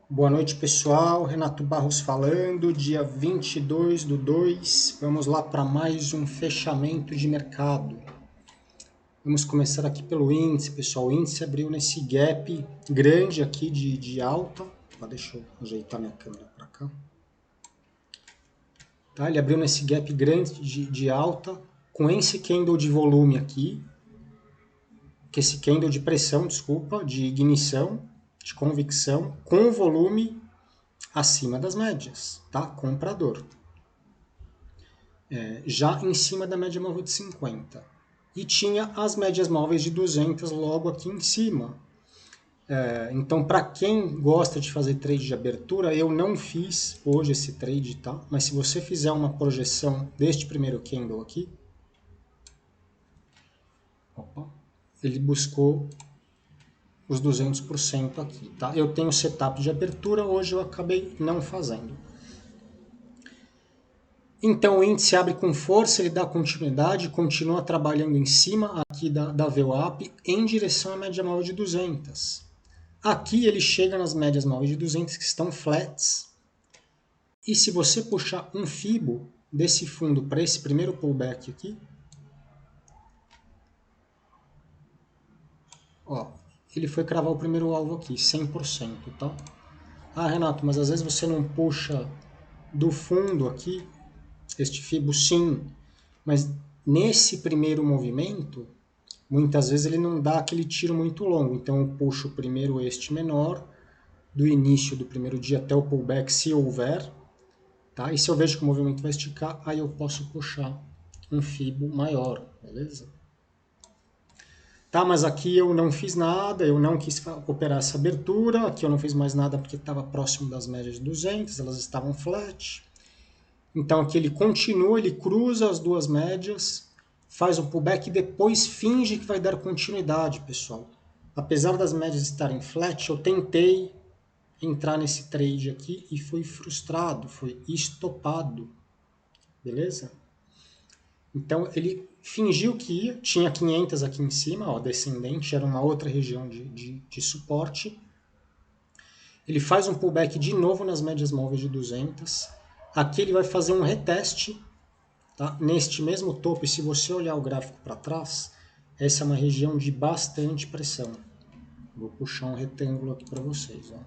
Boa noite, pessoal. Renato Barros falando, dia 22/2. Vamos lá para mais um fechamento de mercado. Vamos começar aqui pelo índice, pessoal. O índice abriu nesse gap grande aqui de alta. Deixa eu ajeitar minha câmera para cá. Tá? Ele abriu nesse gap grande de alta, com esse candle de volume aqui, que esse candle de pressão, desculpa, de ignição, de convicção, com volume acima das médias, tá? Comprador. Já em cima da média móvel de 50. E tinha as médias móveis de 200 logo aqui em cima. Então, para quem gosta de fazer trade de abertura, eu não fiz hoje esse trade, tá? Mas se você fizer uma projeção deste primeiro candle aqui, ele buscou os 200% aqui, tá? Eu tenho setup de abertura, hoje eu acabei não fazendo. Então o índice abre com força, ele dá continuidade, continua trabalhando em cima aqui da VWAP em direção à média móvel de 200. Aqui ele chega nas médias móveis de 200 que estão flats. E se você puxar um Fibo desse fundo para esse primeiro pullback aqui, ó, ele foi cravar o primeiro alvo aqui, 100%, tá? Ah, Renato, mas às vezes você não puxa do fundo aqui, este Fibo sim, mas nesse primeiro movimento, muitas vezes ele não dá aquele tiro muito longo, então eu puxo primeiro este menor, do início do primeiro dia até o pullback, se houver, tá? E se eu vejo que o movimento vai esticar, aí eu posso puxar um Fibo maior, beleza? Tá, mas aqui eu não fiz nada, eu não quis operar essa abertura, aqui eu não fiz mais nada porque estava próximo das médias de 200, elas estavam flat. Então aqui ele continua, ele cruza as duas médias, faz o pullback e depois finge que vai dar continuidade, pessoal. Apesar das médias estarem flat, eu tentei entrar nesse trade aqui e fui frustrado, foi estopado, beleza? Então ele fingiu que ia, tinha 500 aqui em cima, ó, descendente, era uma outra região de suporte. Ele faz um pullback de novo nas médias móveis de 200. Aqui ele vai fazer um reteste, tá? Neste mesmo topo, e se você olhar o gráfico para trás, essa é uma região de bastante pressão. Vou puxar um retângulo aqui para vocês. Ó.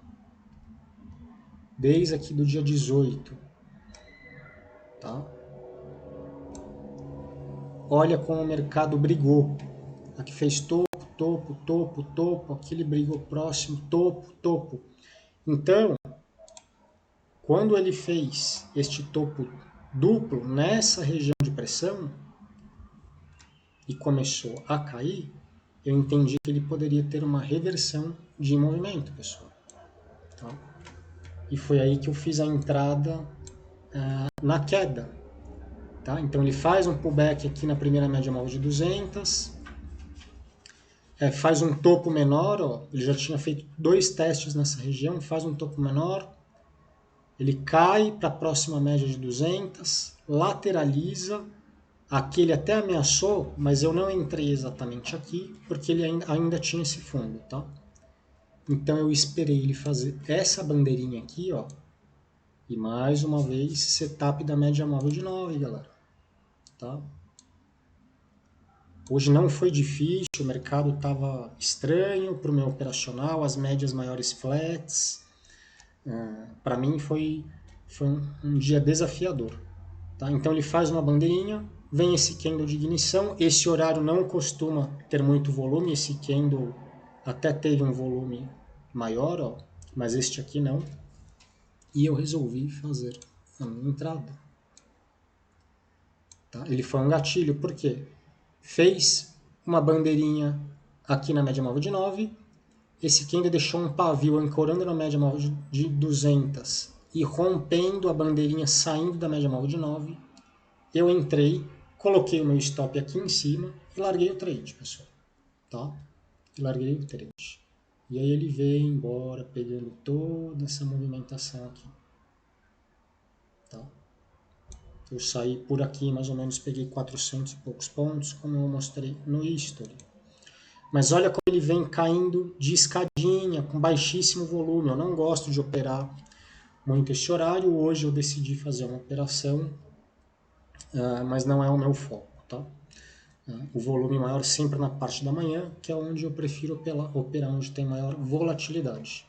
Desde aqui do dia 18. Tá? Olha como o mercado brigou. Aqui fez topo, topo, topo, topo. Aqui ele brigou próximo, topo, topo. Então, quando ele fez este topo duplo nessa região de pressão e começou a cair, eu entendi que ele poderia ter uma reversão de movimento, pessoal. Tá? E foi aí que eu fiz a entrada na queda. Tá? Então ele faz um pullback aqui na primeira média móvel de 200, faz um topo menor, ó, ele já tinha feito 2 testes nessa região, faz um topo menor, ele cai para a próxima média de 200, lateraliza, aqui ele até ameaçou, mas eu não entrei exatamente aqui, porque ele ainda tinha esse fundo, tá? Então eu esperei ele fazer essa bandeirinha aqui, ó, e mais uma vez setup da média móvel de 9, galera, tá? Hoje não foi difícil, o mercado estava estranho para o meu operacional, as médias maiores flats. Para mim foi um dia desafiador. Tá? Então ele faz uma bandeirinha, vem esse candle de ignição. Esse horário não costuma ter muito volume, esse candle até teve um volume maior, ó, mas este aqui não. E eu resolvi fazer a minha entrada. Tá? Ele foi um gatilho, por quê? Fez uma bandeirinha aqui na média móvel de 9, esse candle deixou um pavio ancorando na média móvel de 200 e rompendo a bandeirinha saindo da média móvel de 9, eu entrei, coloquei o meu stop aqui em cima e larguei o trade, pessoal. Tá? E larguei o trade. E aí ele veio embora pegando toda essa movimentação aqui. Tá? Eu saí por aqui, mais ou menos, peguei 400 e poucos pontos, como eu mostrei no history. Mas olha como ele vem caindo de escadinha, com baixíssimo volume. Eu não gosto de operar muito esse horário. Hoje eu decidi fazer uma operação, mas não é o meu foco, tá? O volume maior sempre na parte da manhã, que é onde eu prefiro operar onde tem maior volatilidade.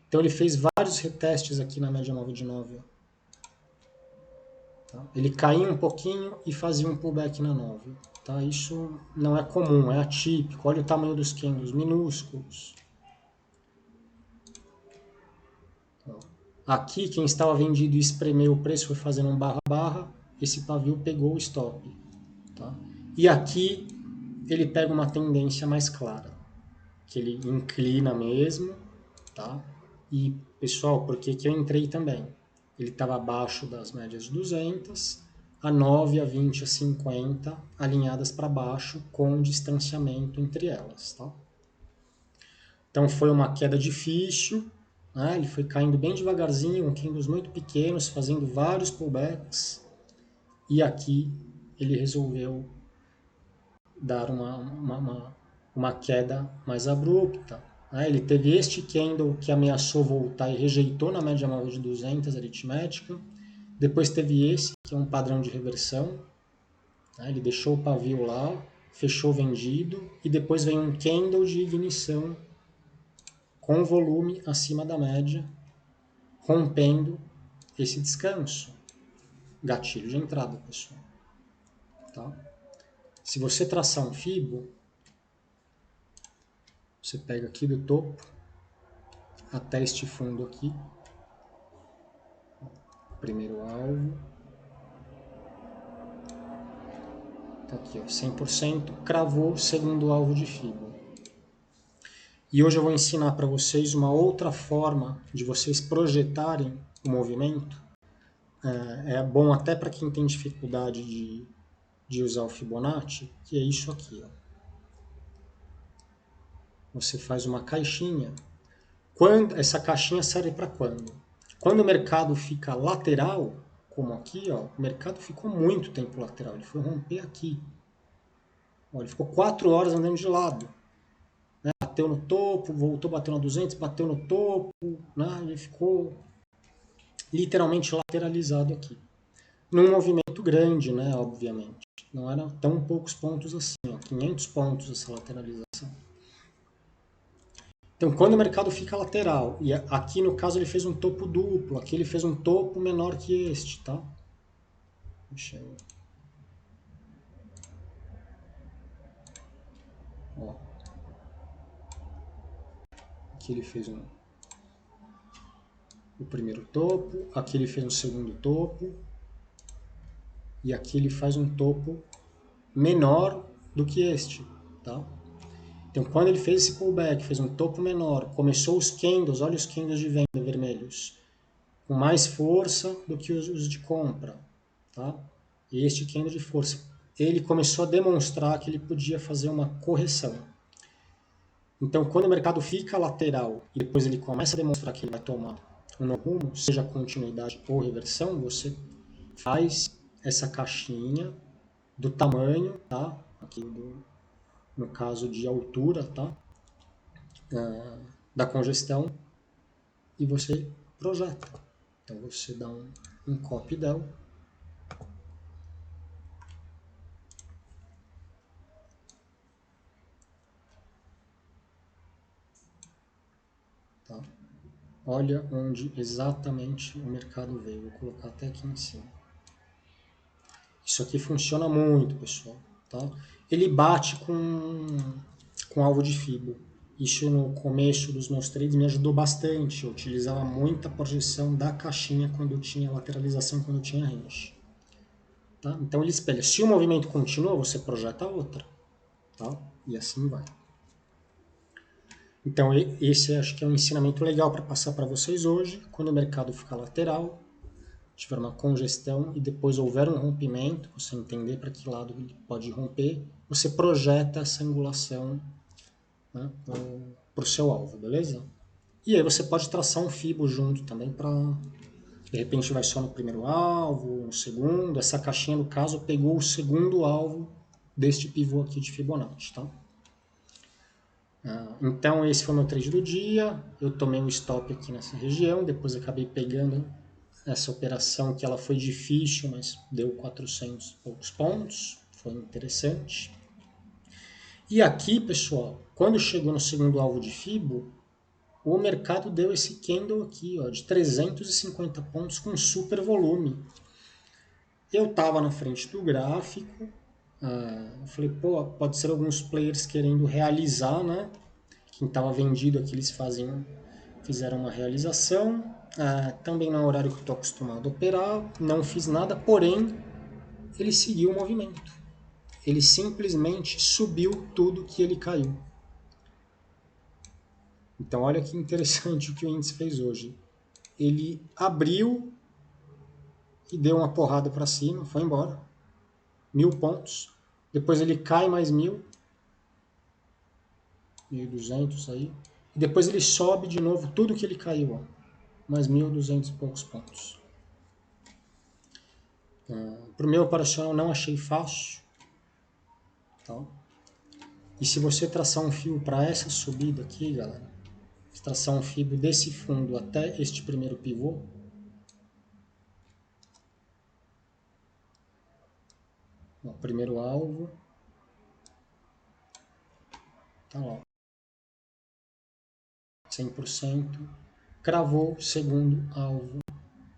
Então ele fez vários retestes aqui na média móvel de 9. Tá? Ele caía um pouquinho e fazia um pullback na 9. Tá? Isso não é comum, é atípico. Olha o tamanho dos candles, minúsculos. Aqui quem estava vendido e espremeu o preço foi fazendo um barra-barra, esse pavio pegou o stop. Tá? E aqui ele pega uma tendência mais clara, que ele inclina mesmo, tá? E, pessoal, por que eu entrei também? Ele estava abaixo das médias de 200, a 9, a 20, a 50, alinhadas para baixo, com distanciamento entre elas, tá? Então foi uma queda difícil, né? Ele foi caindo bem devagarzinho, um candles muito pequenos, fazendo vários pullbacks, e aqui ele resolveu dar uma queda mais abrupta. Né? Ele teve este candle que ameaçou voltar e rejeitou na média móvel de 200 aritmética. Depois teve esse, que é um padrão de reversão. Né? Ele deixou o pavio lá, fechou vendido. E depois vem um candle de ignição com volume acima da média, rompendo esse descanso. Gatilho de entrada, pessoal. Tá? Se você traçar um Fibo, você pega aqui do topo até este fundo aqui, primeiro alvo, tá aqui, ó, 100%, cravou segundo alvo de Fibo. E hoje eu vou ensinar para vocês uma outra forma de vocês projetarem o movimento. É bom até para quem tem dificuldade de usar o Fibonacci, que é isso aqui, ó. Você faz uma caixinha. Essa caixinha serve para quando? Quando o mercado fica lateral, como aqui, ó, o mercado ficou muito tempo lateral, ele foi romper aqui. Ó, ele ficou 4 horas andando de lado. Né? Bateu no topo, voltou, bateu na 200, bateu no topo, né? Ele ficou literalmente lateralizado aqui. Num movimento grande, né, obviamente. Não eram tão poucos pontos assim, ó, 500 pontos essa lateralização. Então, quando o mercado fica lateral, e aqui no caso ele fez um topo duplo, aqui ele fez um topo menor que este, tá? Deixa eu... Ó. Aqui ele fez o primeiro topo, aqui ele fez um segundo topo, e aqui ele faz um topo menor do que este, tá? Então, quando ele fez esse pullback, fez um topo menor, começou os candles, olha os candles de venda vermelhos, com mais força do que os de compra, tá? E este candle de força, ele começou a demonstrar que ele podia fazer uma correção. Então, quando o mercado fica lateral e depois ele começa a demonstrar que ele vai tomar um novo rumo, seja continuidade ou reversão, você faz essa caixinha do tamanho, tá? Aqui no caso de altura, tá? Da congestão, e você projeta. Então você dá um copy del, tá? Olha onde exatamente o mercado veio. Vou colocar até aqui em cima. Isso aqui funciona muito, pessoal. Tá? Ele bate com alvo de Fibo. Isso no começo dos meus trades me ajudou bastante. Eu utilizava muita projeção da caixinha quando eu tinha lateralização, quando eu tinha range. Tá? Então ele espelha. Se o movimento continua, você projeta outra. Tá? E assim vai. Então esse acho que é um ensinamento legal para passar para vocês hoje. Quando o mercado ficar lateral, tiver uma congestão e depois houver um rompimento, você entender para que lado ele pode romper, você projeta essa angulação, né, para o seu alvo, beleza? E aí você pode traçar um Fibo junto também para, de repente vai só no primeiro alvo, no segundo. Essa caixinha, no caso, pegou o segundo alvo deste pivô aqui de Fibonacci, tá? Então esse foi o meu trade do dia, eu tomei um stop aqui nessa região, depois acabei pegando essa operação que ela foi difícil, mas deu 400 e poucos pontos, foi interessante. E aqui, pessoal, quando chegou no segundo alvo de Fibo, o mercado deu esse candle aqui, ó, de 350 pontos com super volume. Eu estava na frente do gráfico, eu falei, pô, pode ser alguns players querendo realizar, né? Quem estava vendido aqui, eles fizeram uma realização. Também não é o horário que eu estou acostumado a operar, não fiz nada, porém, ele seguiu o movimento. Ele simplesmente subiu tudo que ele caiu. Então, olha que interessante o que o índice fez hoje. Ele abriu e deu uma porrada para cima, foi embora. 1.000 pontos. Depois ele cai mais 1.000. 1.200 aí. E depois ele sobe de novo tudo que ele caiu, ó. Mais 1.200 e poucos pontos. Para o meu operacional não achei fácil. Tá? E se você traçar um fio para essa subida aqui, galera, traçar um fio desse fundo até este primeiro pivô, o primeiro alvo, tá lá, 100%, cravou o segundo alvo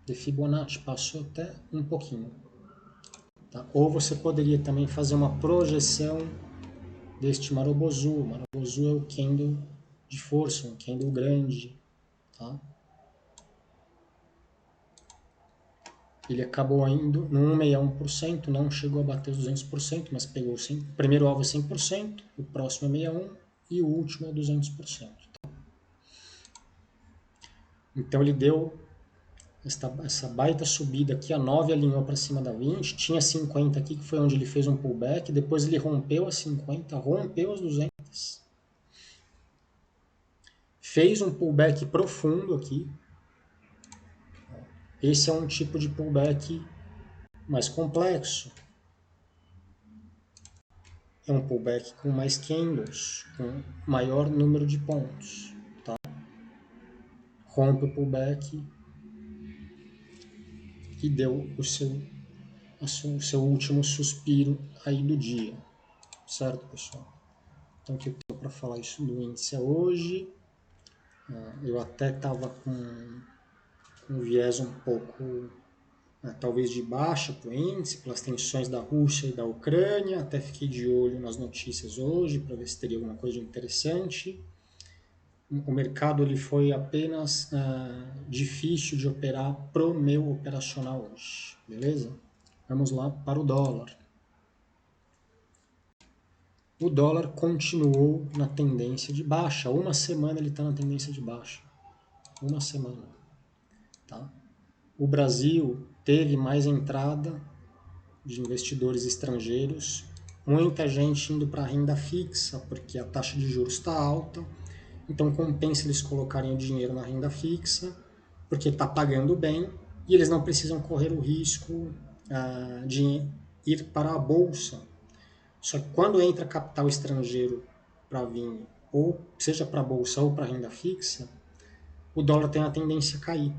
de Fibonacci, passou até um pouquinho. Tá? Ou você poderia também fazer uma projeção deste Marubozu. O Marubozu é o candle de força, um candle grande. Tá? Ele acabou indo no 1,61%, não chegou a bater os 200%, mas pegou o primeiro alvo é 100%, o próximo é 61% e o último é 200%. Tá? Então ele deu essa baita subida aqui, a 9 alinhou para cima da 20, tinha 50 aqui, que foi onde ele fez um pullback, depois ele rompeu a 50, rompeu as 200, fez um pullback profundo aqui. Esse é um tipo de pullback mais complexo. É um pullback com mais candles, com maior número de pontos. Tá? Rompe o pullback e deu o seu último suspiro aí do dia. Certo, pessoal? Então, o que eu tenho para falar isso do índice hoje? Eu até estava com um viés um pouco, talvez de baixa para o índice, pelas tensões da Rússia e da Ucrânia. Até fiquei de olho nas notícias hoje para ver se teria alguma coisa interessante. O mercado ele foi apenas difícil de operar pro meu operacional hoje, beleza? Vamos lá para o dólar. O dólar continuou na tendência de baixa. Uma semana ele está na tendência de baixa. Uma semana. Tá? O Brasil teve mais entrada de investidores estrangeiros. Muita gente indo para a renda fixa, porque a taxa de juros está alta. Então compensa eles colocarem o dinheiro na renda fixa, porque está pagando bem e eles não precisam correr o risco de ir para a bolsa. Só que quando entra capital estrangeiro para vir, ou seja para a bolsa ou para a renda fixa, o dólar tem a tendência a cair.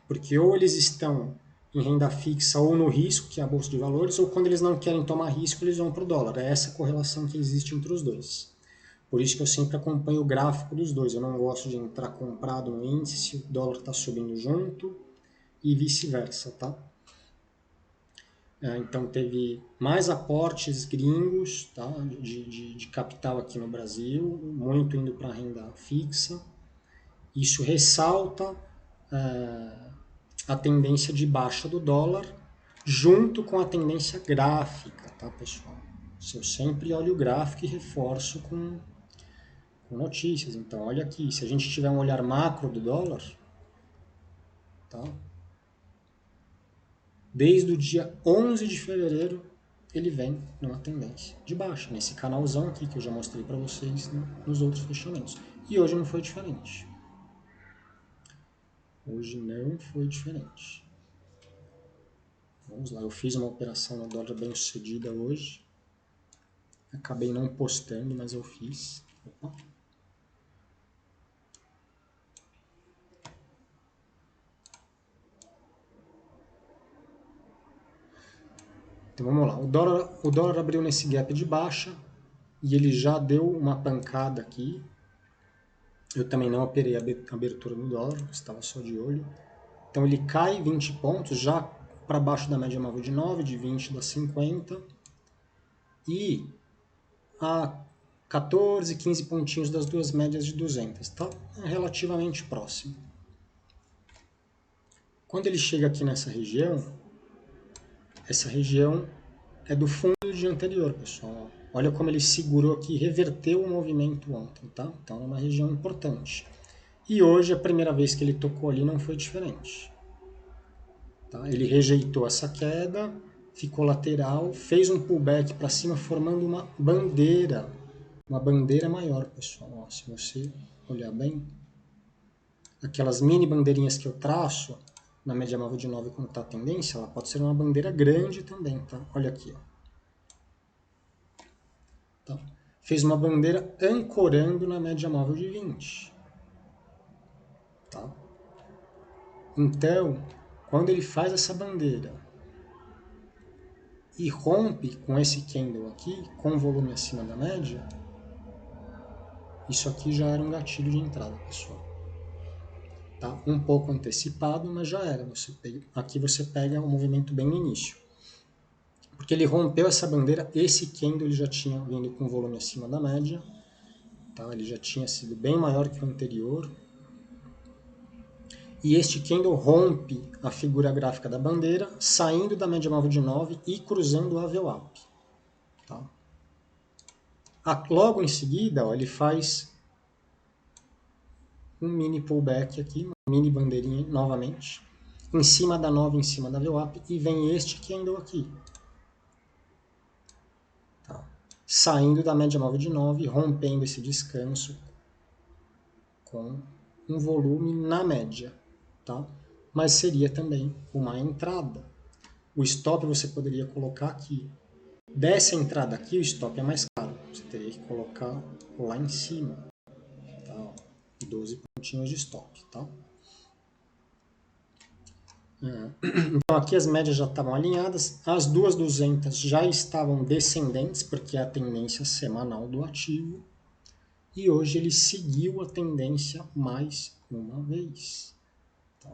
Porque ou eles estão em renda fixa ou no risco, que é a bolsa de valores, ou quando eles não querem tomar risco, eles vão para o dólar. É essa correlação que existe entre os dois. Por isso que eu sempre acompanho o gráfico dos dois. Eu não gosto de entrar comprado no índice se o dólar está subindo junto e vice-versa, tá? Então teve mais aportes gringos, tá? de capital aqui no Brasil, muito indo para a renda fixa. Isso ressalta a tendência de baixa do dólar junto com a tendência gráfica, tá, pessoal? Eu sempre olho o gráfico e reforço com notícias. Então, olha aqui, se a gente tiver um olhar macro do dólar, tá? Desde o dia 11 de fevereiro, ele vem numa tendência de baixa, nesse canalzão aqui que eu já mostrei para vocês, né, nos outros fechamentos. E hoje não foi diferente. Hoje não foi diferente. Vamos lá, eu fiz uma operação no dólar bem sucedida hoje. Acabei não postando, mas eu fiz. Opa. Então vamos lá, o dólar abriu nesse gap de baixa e ele já deu uma pancada aqui. Eu também não operei a abertura do dólar, estava só de olho. Então ele cai 20 pontos, já para baixo da média móvel de 9, de 20 da 50. E a 14, 15 pontinhos das duas médias de 200, tá? É relativamente próximo. Quando ele chega aqui nessa região, essa região é do fundo do dia anterior, pessoal. Olha como ele segurou aqui, reverteu o movimento ontem, tá? Então é uma região importante. E hoje, a primeira vez que ele tocou ali, não foi diferente. Tá? Ele rejeitou essa queda, ficou lateral, fez um pullback para cima, formando uma bandeira maior, pessoal. Ó, se você olhar bem, aquelas mini bandeirinhas que eu traço na média móvel de 9 quando está a tendência, ela pode ser uma bandeira grande também, tá? Olha aqui, ó. Tá? Fez uma bandeira ancorando na média móvel de 20. Tá? Então, quando ele faz essa bandeira e rompe com esse candle aqui, com volume acima da média, isso aqui já era um gatilho de entrada, pessoal. Tá? Um pouco antecipado, mas já era. Aqui você pega o movimento bem no início. Porque ele rompeu essa bandeira, esse candle ele já tinha vindo com volume acima da média, tá? Ele já tinha sido bem maior que o anterior. E este candle rompe a figura gráfica da bandeira, saindo da média móvel de 9 e cruzando a VWAP. Tá? Logo em seguida, ó, ele faz um mini pullback aqui, uma mini bandeirinha novamente, em cima da 9, em cima da VWAP, e vem este candle aqui. Tá? Saindo da média móvel de 9, rompendo esse descanso com um volume na média. Tá? Mas seria também uma entrada. O stop você poderia colocar aqui. Dessa entrada aqui, o stop é mais caro. Você teria que colocar lá em cima. Tá? 12 pontinhos de stop. Tá? Então aqui as médias já estavam alinhadas. As duas 200 já estavam descendentes, porque é a tendência semanal do ativo. E hoje ele seguiu a tendência mais uma vez. Tá?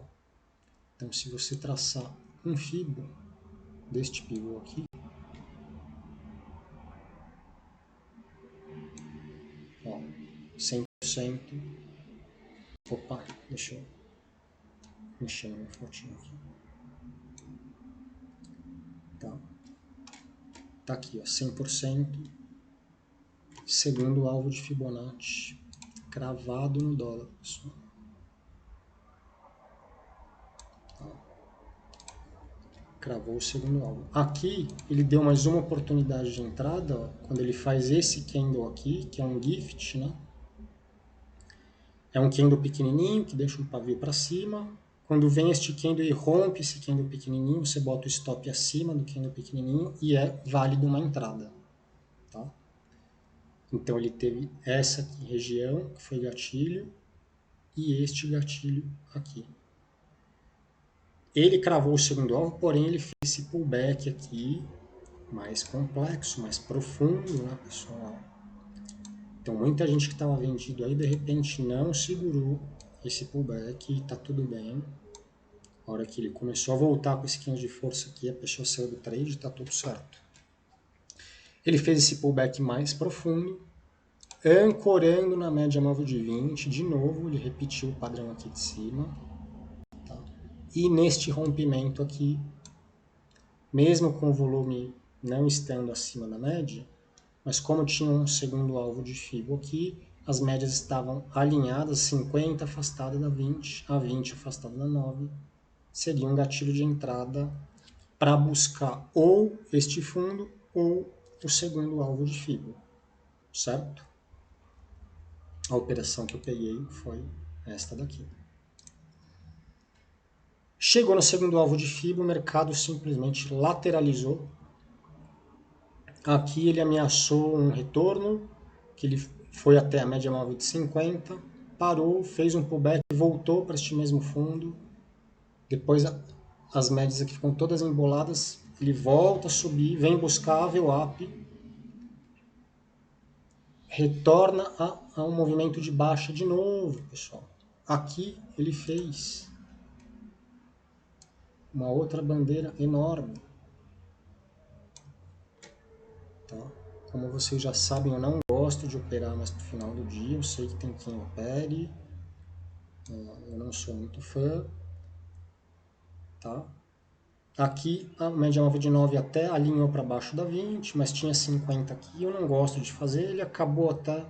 Então se você traçar um Fibo deste pivô aqui, ó, 100%. Opa, deixa eu mexer na minha fotinha aqui. Tá aqui, ó, 100%. Segundo alvo de Fibonacci, cravado no dólar, pessoal. Cravou o segundo alvo. Aqui ele deu mais uma oportunidade de entrada, ó, quando ele faz esse candle aqui, que é um gift, né? É um candle pequenininho que deixa um pavio para cima. Quando vem este candle e rompe esse candle pequenininho, você bota o stop acima do candle pequenininho e é válido uma entrada. Tá? Então ele teve essa aqui, região, que foi gatilho, e este gatilho aqui. Ele cravou o segundo alvo, porém ele fez esse pullback aqui, mais complexo, mais profundo, né, pessoal? Então muita gente que estava vendido aí, de repente não segurou esse pullback e tá tudo bem. A hora que ele começou a voltar com esse candle de força aqui, a pessoa saiu do trade e tá tudo certo. Ele fez esse pullback mais profundo, ancorando na média móvel de 20, de novo ele repetiu o padrão aqui de cima. Tá? E neste rompimento aqui, mesmo com o volume não estando acima da média, mas como tinha um segundo alvo de Fibo aqui, as médias estavam alinhadas, 50 afastada da 20, a 20 afastada da 9, seria um gatilho de entrada para buscar ou este fundo ou o segundo alvo de Fibo, certo? A operação que eu peguei foi esta daqui. Chegou no segundo alvo de Fibo, o mercado simplesmente lateralizou. Aqui ele ameaçou um retorno, que ele foi até a média móvel de 50, parou, fez um pullback, voltou para este mesmo fundo, depois as médias aqui ficam todas emboladas, ele volta a subir, vem buscar a VWAP, retorna a um movimento de baixa de novo, pessoal. Aqui ele fez uma outra bandeira enorme. Tá? Como vocês já sabem, eu não gosto de operar mais pro final do dia, eu sei que tem quem opere, eu não sou muito fã. Tá? Aqui a média móvel de 9 até alinhou para baixo da 20, mas tinha 50 aqui, eu não gosto de fazer, ele acabou até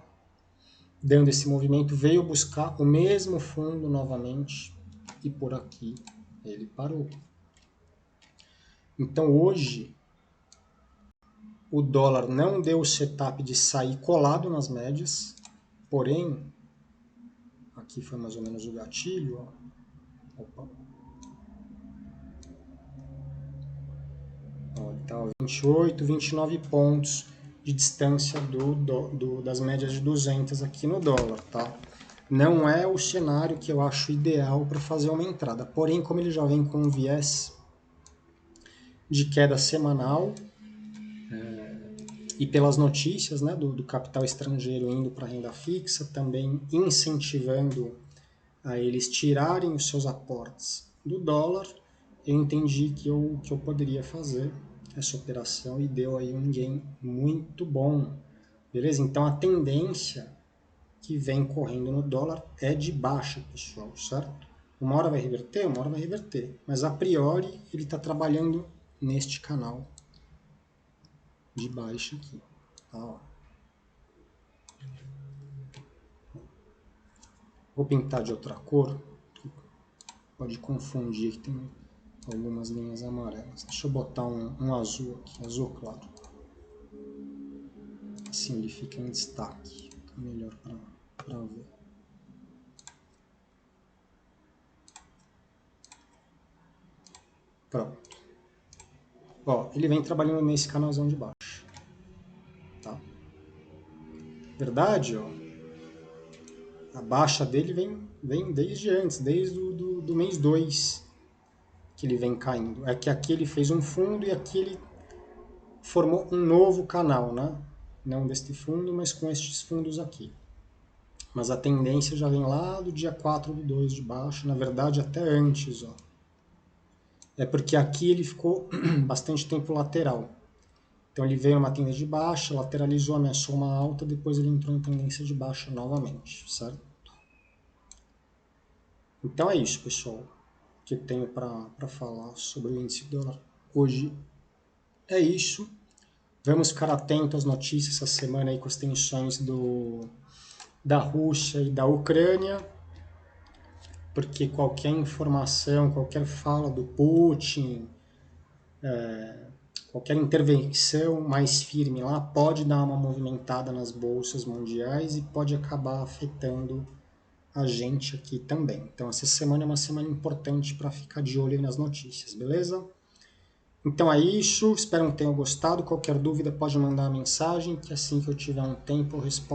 dando esse movimento, veio buscar o mesmo fundo novamente e por aqui ele parou. Então hoje o dólar não deu o setup de sair colado nas médias, porém, aqui foi mais ou menos o gatilho, ó. Opa. Ó, ele tá 28, 29 pontos de distância das médias de 200 aqui no dólar, tá? Não é o cenário que eu acho ideal para fazer uma entrada, porém, como ele já vem com um viés de queda semanal, e pelas notícias, né, do capital estrangeiro indo para a renda fixa, também incentivando a eles tirarem os seus aportes do dólar, eu entendi que eu poderia fazer essa operação e deu aí um gain muito bom. Beleza? Então a tendência que vem correndo no dólar é de baixa, pessoal, certo? Uma hora vai reverter, uma hora vai reverter. Mas a priori ele está trabalhando neste canal de baixa aqui. Tá? Vou pintar de outra cor, pode confundir, que tem algumas linhas amarelas. Deixa eu botar um azul aqui, azul claro. Assim ele fica em destaque, fica melhor para ver. Pronto. Ó, ele vem trabalhando nesse canalzão de baixo. Tá? Verdade, ó. A baixa dele vem desde antes, desde do mês 2 que ele vem caindo. É que aqui ele fez um fundo e aqui ele formou um novo canal, né? Não deste fundo, mas com estes fundos aqui. Mas a tendência já vem lá do dia 4 do 2 de baixo, na verdade até antes, ó. É porque aqui ele ficou bastante tempo lateral. Então ele veio numa tendência de baixa, lateralizou, ameaçou uma alta, depois ele entrou em tendência de baixa novamente, certo? Então é isso, pessoal, que eu tenho para falar sobre o índice dólar hoje. É isso. Vamos ficar atentos às notícias essa semana aí com as tensões da Rússia e da Ucrânia, porque qualquer informação, qualquer fala do Putin, qualquer intervenção mais firme lá pode dar uma movimentada nas bolsas mundiais e pode acabar afetando a gente aqui também. Então essa semana é uma semana importante para ficar de olho nas notícias, beleza? Então é isso, espero que tenham gostado. Qualquer dúvida pode mandar uma mensagem, que assim que eu tiver um tempo eu respondo.